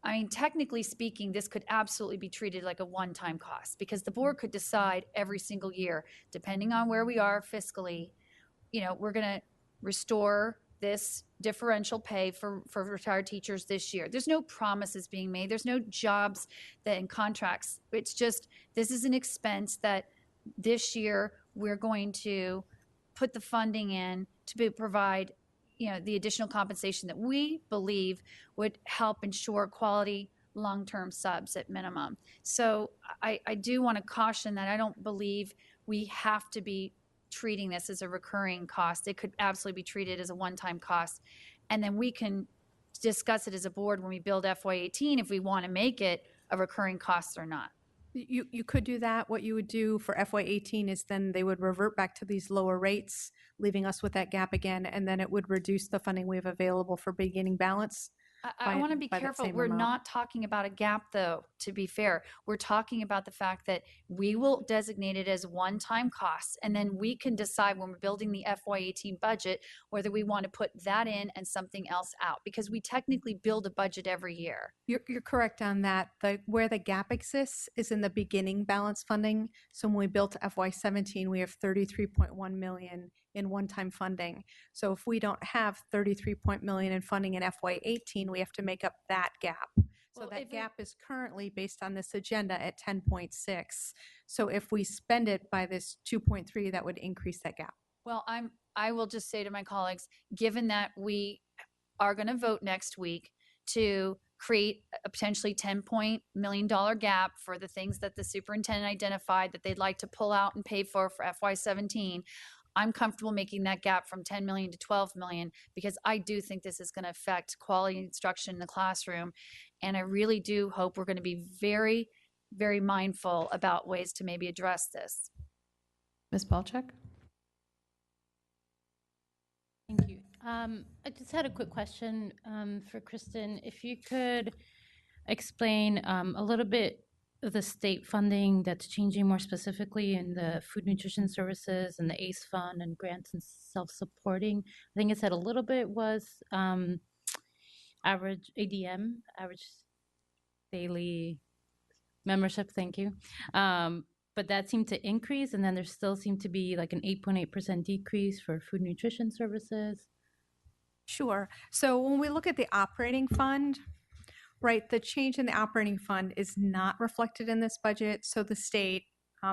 I mean, technically speaking, this could absolutely be treated like a one-time cost, because the board could decide every single year, depending on where we are fiscally, we're going to restore this differential pay for retired teachers this year. There's no promises being made. There's no jobs that in contracts. It's just, this is an expense that this year we're going to put the funding in to provide the additional compensation that we believe would help ensure quality long-term subs at minimum. So I do want to caution that I don't believe we have to be treating this as a recurring cost. It could absolutely be treated as a one-time cost. And then we can discuss it as a board when we build FY18 if we want to make it a recurring cost or not. You could do that. What you would do for FY18 is then they would revert back to these lower rates, leaving us with that gap again, and then it would reduce the funding we have available for beginning balance. I want to be by that careful. same We're amount. not talking about a gap, though, to be fair. We're talking about the fact that we will designate it as one-time costs, and then we can decide when we're building the FY18 budget whether we want to put that in and something else out, because we technically build a budget every year. You're correct on that. Where the gap exists is in the beginning balance funding. So when we built FY17, we have 33.1 million in one-time funding. So if we don't have 33 million in funding in FY18, we have to make up that gap. So Well, that if we- gap is currently, based on this agenda, at 10.6. So if we spend it by this 2.3, that would increase that gap. Well, I will just say to my colleagues, given that we are going to vote next week to create a potentially $10 million gap for the things that the superintendent identified that they'd like to pull out and pay for FY17, I'm comfortable making that gap from 10 million to 12 million, because I do think this is going to affect quality instruction in the classroom. And I really do hope we're going to be very, very mindful about ways to maybe address this. Ms. Palchuk? Thank you. I just had a quick question for Kristen. If you could explain a little bit of the state funding that's changing, more specifically in the food nutrition services and the ACE fund and grants and self-supporting. I think it said a little bit was average ADM, average daily Membership, thank you. But that seemed to increase, and then there still seemed to be like an 8.8% decrease for food nutrition services. Sure. So when we look at the operating fund, right, the change in the operating fund is not reflected in this budget. So the state,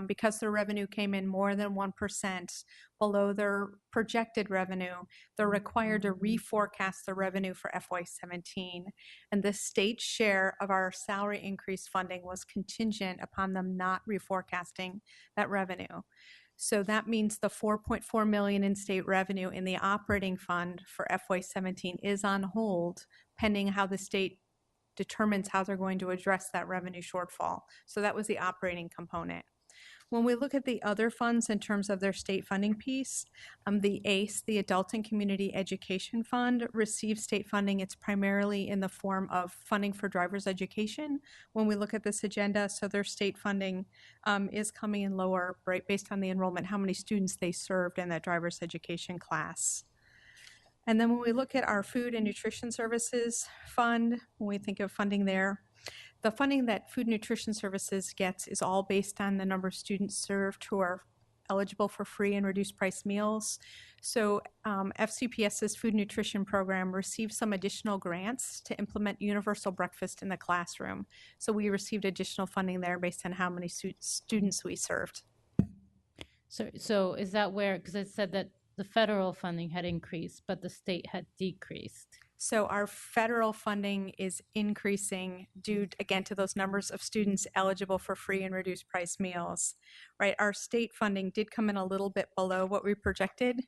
because their revenue came in more than 1% below their projected revenue, they're required to reforecast the revenue for FY17. And the state's share of our salary increase funding was contingent upon them not reforecasting that revenue. So that means the 4.4 million in state revenue in the operating fund for FY17 is on hold pending how the state determines how they're going to address that revenue shortfall. So that was the operating component. When we look at the other funds in terms of their state funding piece, the ACE, the Adult and Community Education Fund, receives state funding. It's primarily in the form of funding for driver's education. When we look at this agenda, so their state funding is coming in lower, right, based on the enrollment, how many students they served in that driver's education class. And then when we look at our Food and Nutrition Services Fund, when we think of funding there, the funding that Food and Nutrition Services gets is all based on the number of students served who are eligible for free and reduced price meals. So FCPS's food nutrition program received some additional grants to implement universal breakfast in the classroom. So we received additional funding there based on how many students we served. So is that where, because it said that the federal funding had increased, but the state had decreased? So our federal funding is increasing due, again, to those numbers of students eligible for free and reduced price meals, right? Our state funding did come in a little bit below what we projected,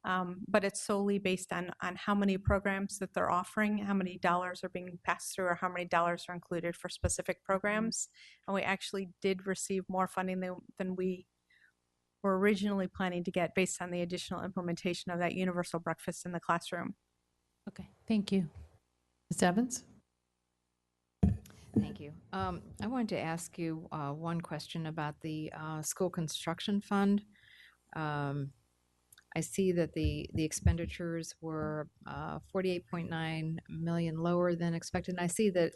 but it's solely based on how many programs that they're offering, how many dollars are being passed through, or how many dollars are included for specific programs. And we actually did receive more funding than we were originally planning to get based on the additional implementation of that universal breakfast in the classroom. Okay, thank you. Ms. Evans? Thank you. I wanted to ask you one question about the school construction fund. I see that the expenditures were 48.9 million lower than expected, and I see that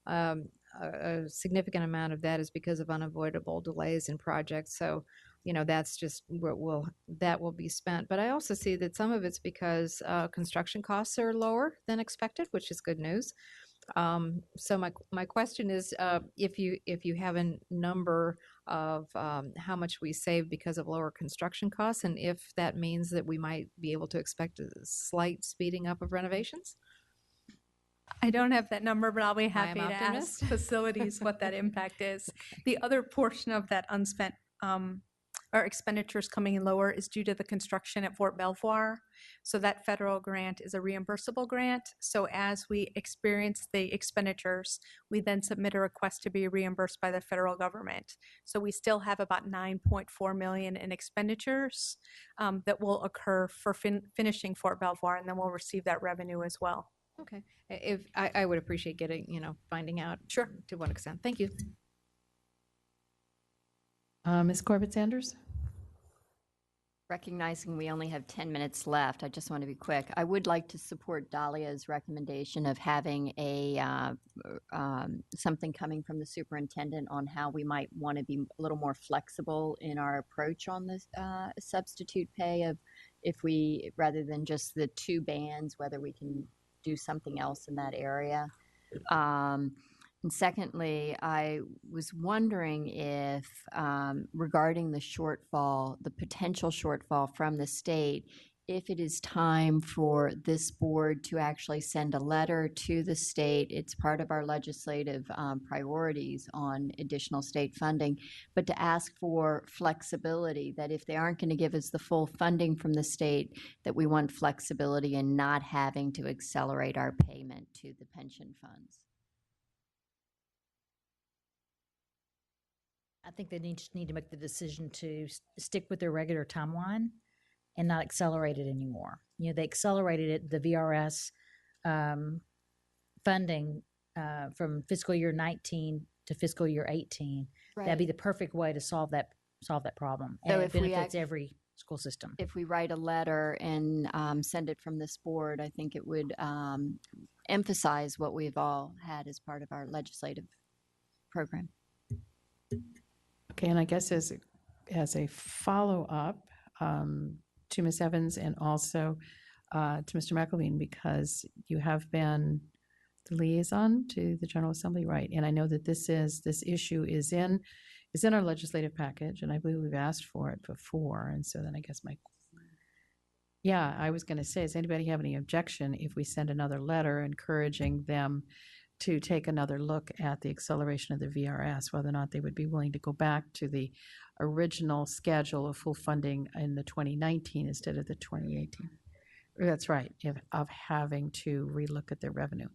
a significant amount of that is because of unavoidable delays in projects. So, you know, that's just what that will be spent. But I also see that some of it's because construction costs are lower than expected, which is good news. So my question is, if you have a number of how much we save because of lower construction costs, and if that means that we might be able to expect a slight speeding up of renovations? I don't have that number, but I'll be I am happy to optimist. ask facilities what that impact is. The other portion of that unspent or expenditures coming in lower is due to the construction at Fort Belvoir. So that federal grant is a reimbursable grant. So as we experience the expenditures, we then submit a request to be reimbursed by the federal government. So we still have about 9.4 million in expenditures that will occur for finishing Fort Belvoir, and then we'll receive that revenue as well. Okay. If I would appreciate getting, finding out. Sure. To what extent. Thank you. Ms. Corbett-Sanders? Recognizing we only have 10 minutes left, I just want to be quick. I would like to support Dahlia's recommendation of having something coming from the superintendent on how we might want to be a little more flexible in our approach on this substitute pay of if we, rather than just the two bands, whether we can do something else in that area. And secondly, I was wondering if, regarding the shortfall, the potential shortfall from the state, if it is time for this board to actually send a letter to the state. It's part of our legislative priorities on additional state funding, but to ask for flexibility, that if they aren't going to give us the full funding from the state, that we want flexibility in not having to accelerate our payment to the pension funds. I think they just need to make the decision to stick with their regular timeline and not accelerate it anymore. They accelerated it, the VRS funding from fiscal year 19 to fiscal year 18. Right. That'd be the perfect way to solve that problem. So And if it we benefits every school system. If we write a letter and send it from this board, I think it would emphasize what we've all had as part of our legislative program. Okay, and I guess as a follow-up to Ms. Evans and also to Mr. McElveen, because you have been the liaison to the General Assembly, right? And I know that this issue is in our legislative package, and I believe we've asked for it before. And so then I guess I was going to say, does anybody have any objection if we send another letter encouraging them to take another look at the acceleration of the VRS, whether or not they would be willing to go back to the original schedule of full funding in the 2019 instead of the 2018? That's right, of having to relook at their revenue.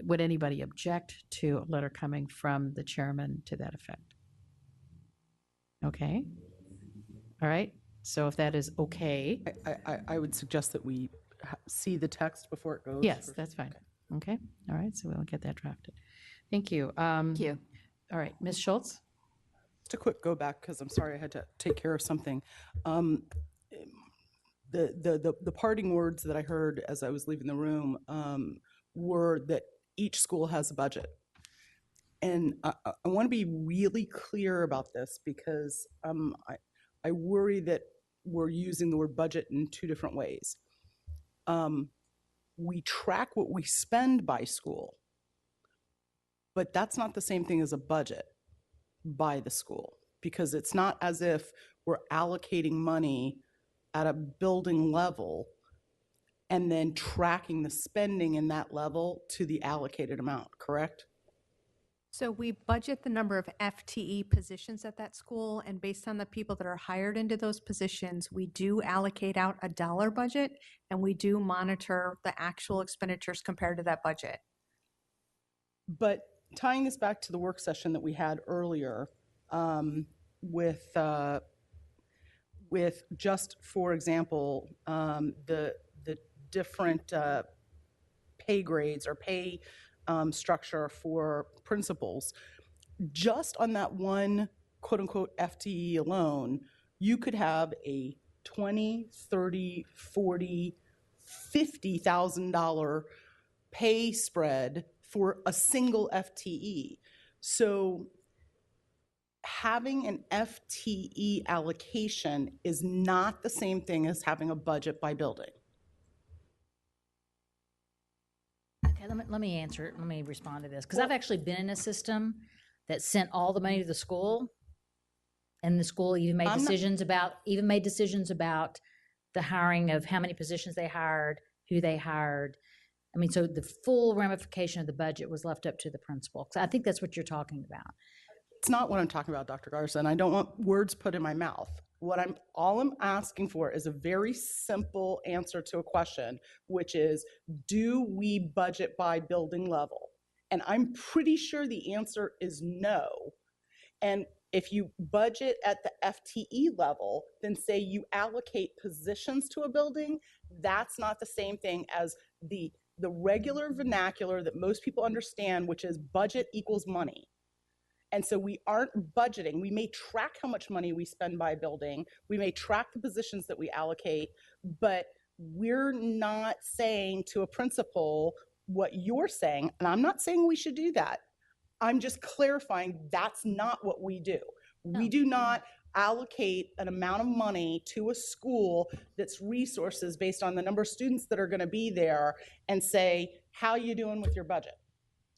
Would anybody object to a letter coming from the chairman to that effect? Okay. All right. So if that is okay. I would suggest that we see the text before it goes. Yes, that's fine. Okay. All right. So we'll get that drafted. Thank you. Thank you. All right. Ms. Schultz? Just a quick go back, because I'm sorry I had to take care of something. The parting words that I heard as I was leaving the room were that each school has a budget. And I want to be really clear about this, because I worry that we're using the word budget in two different ways. We track what we spend by school, but that's not the same thing as a budget by the school, because it's not as if we're allocating money at a building level and then tracking the spending in that level to the allocated amount, correct? So we budget the number of FTE positions at that school, and based on the people that are hired into those positions, we do allocate out a dollar budget, and we do monitor the actual expenditures compared to that budget. But tying this back to the work session that we had earlier, with just, for example, the different pay grades or pay structure for principals, just on that one quote unquote FTE alone, you could have a $20,000, $30,000, $40,000, $50,000 pay spread for a single FTE. So having an FTE allocation is not the same thing as having a budget by building. Okay, let me answer it. Let me respond to this, because I've actually been in a system that sent all the money to the school, and the school even made decisions about the hiring of how many positions they hired, who they hired. I mean, so the full ramification of the budget was left up to the principal. So I think that's what you're talking about. It's not what I'm talking about, Dr. Garza, and I don't want words put in my mouth. All I'm asking for is a very simple answer to a question, which is, do we budget by building level? And I'm pretty sure the answer is no. And if you budget at the FTE level, then say you allocate positions to a building, that's not the same thing as the regular vernacular that most people understand, which is budget equals money. And so we aren't budgeting. We may track how much money we spend by building. We may track the positions that we allocate, but we're not saying to a principal what you're saying. And I'm not saying we should do that. I'm just clarifying that's not what we do. We do not allocate an amount of money to a school that's resources based on the number of students that are going to be there and say, how are you doing with your budget?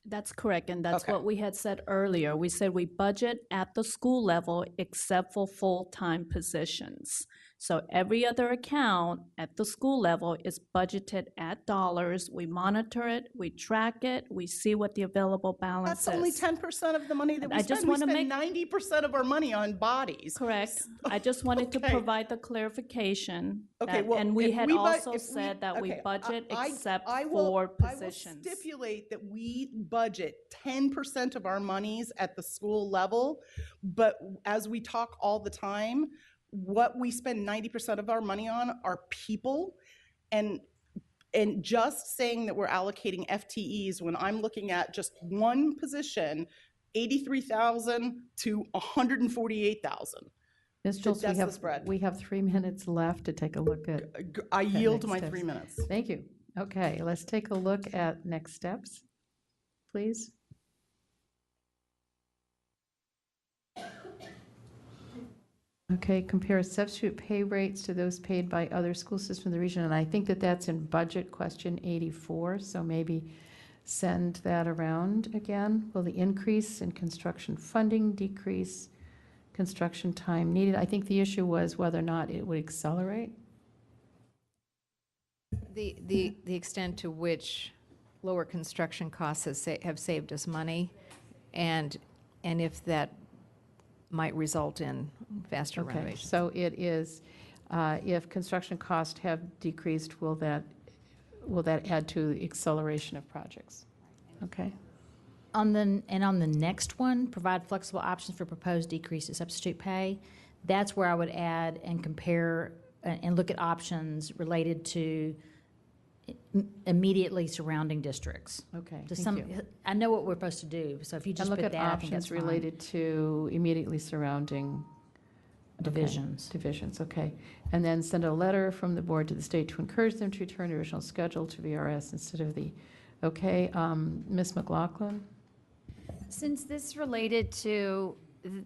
That's correct, and that's Okay. what we had said earlier. We said we budget at the school level except for full-time positions. So every other account at the school level is budgeted at dollars. We monitor it, we track it, we see what the available balance is. That's only 10% of the money that we I just spend. We wanna spend make- 90% of our money on bodies. Correct. I just wanted to Okay. provide the clarification. Okay, that- well, and we if had we also if said that we okay, budget except I for will positions. stipulate that we budget 10% of our monies at the school level, but as we talk all the time, what we spend 90% of our money on are people, and just saying that we're allocating FTEs when I'm looking at just one position, 83,000 to 148,000. Ms. Schultz, That's the spread. we have 3 minutes left to take a look at. I yield next my steps. 3 minutes. Thank you. Okay, let's take a look at next steps, please. Okay, compare substitute pay rates to those paid by other school systems in the region, and I think that that's in budget question 84, so maybe send that around again. Will the increase in construction funding decrease construction time needed? I think the issue was whether or not it would accelerate. The extent to which lower construction costs have saved us money, and if that might result in faster Okay, renovations. so it is, if construction costs have decreased, will that add to the acceleration of projects? Okay. On the next one, provide flexible options for proposed decrease in substitute pay. That's where I would add and compare and look at options related to immediately surrounding districts. Okay, To thank some, you. I know what we're supposed to do, so if you And just look put at that, I think that's options fine. related to immediately surrounding Divisions. divisions, okay. And then send a letter from the board to the state to encourage them to return the original schedule to VRS instead of the, okay, Ms. McLaughlin? Since this related to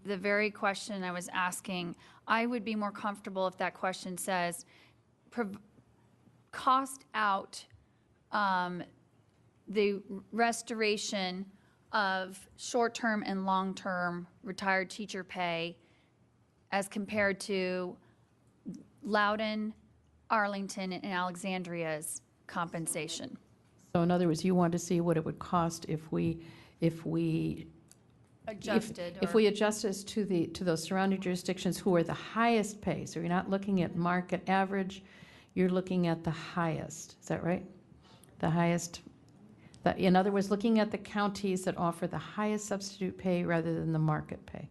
the very question I was asking, I would be more comfortable if that question says, cost out the restoration of short-term and long-term retired teacher pay as compared to Loudoun, Arlington, and Alexandria's compensation. So in other words, you want to see what it would cost if we Adjusted. if we adjust this to those surrounding jurisdictions who are the highest pay. So you're not looking at market average, you're looking at the highest. Is that right? The highest. In other words, looking at the counties that offer the highest substitute pay rather than the market pay.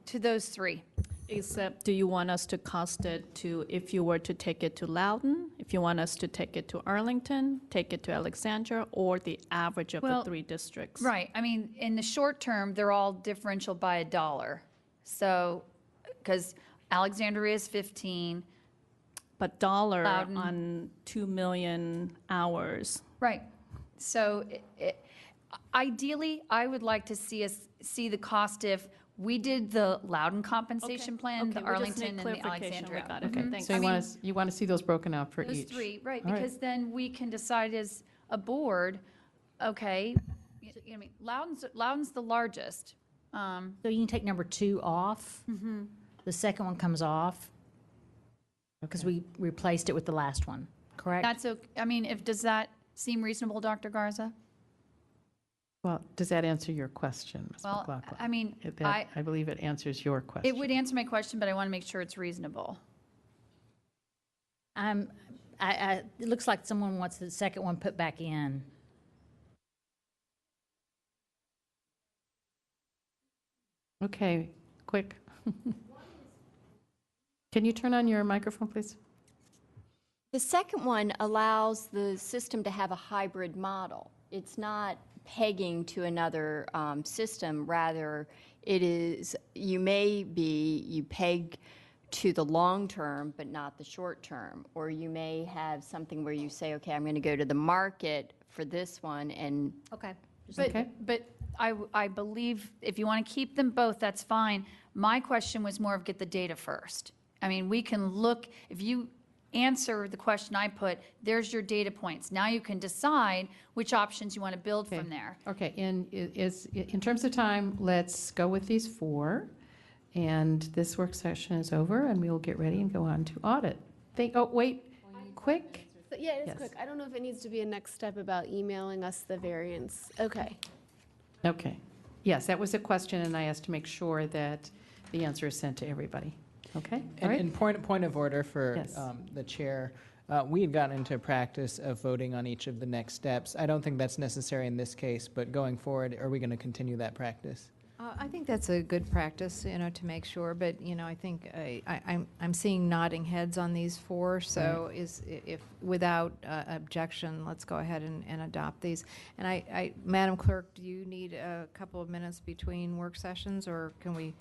To those three. Except, do you want us to cost it to, if you were to take it to Loudoun, if you want us to take it to Arlington, take it to Alexandria, or the average of Well, the 3 districts? Right. I mean, in the short term, they're all differential by $1. So, because Alexandria is 15. But dollar Loudoun. on 2 million hours. Right. So ideally, I would like to see the cost if we did the Loudoun compensation plan, the Okay, we just need Arlington, and the clarification. We Alexandria. got it. Okay, Thanks. so you want to see those broken out for Those each. three, right, All right. because then we can decide as a board, okay, I mean, Loudoun's the largest. So you can take number 2 off. The second one comes off because we replaced it with the last one, correct? That's, I mean, does that seem reasonable, Dr. Garza? Well, does that answer your question, Ms. Well, McLaughlin? I mean, I believe it answers your question. it would answer my question, but I want to make sure it's reasonable. It looks like someone wants the second one put back in. Okay, quick. Can you turn on your microphone, please? The second one allows the system to have a hybrid model. It's not pegging to another system. Rather, it is, you peg to the long term, but not the short term. Or you may have something where you say, okay, I'm going to go to the market for this one and. Okay. Okay. But I believe if you want to keep them both, that's fine. My question was more of get the data first. I mean, we can look, if you answer the question I put, there's your data points. Now you can decide which options you want to build from there. Okay, in terms of time, let's go with these 4. And this work session is over, and we will get ready and go on to audit. Quick. So, yeah, it's Yes. quick. I don't know if it needs to be a next step about emailing us the variance. Okay. Okay. Yes, that was a question, and I asked to make sure that the answer is sent to everybody. Okay? All And right? in point of order for Yes. the chair, we had gotten into a practice of voting on each of the next steps. I don't think that's necessary in this case, but going forward, are we going to continue that practice? I think that's a good practice, to make sure, but, I think I'm seeing nodding heads on these 4, so if without objection, let's go ahead and adopt these. And Madam Clerk, do you need a couple of minutes between work sessions, or can we,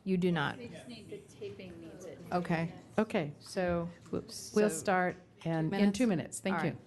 you do not? They just need the taping needs it. Okay, Okay, so. we'll start in 2 minutes. Thank All you. right.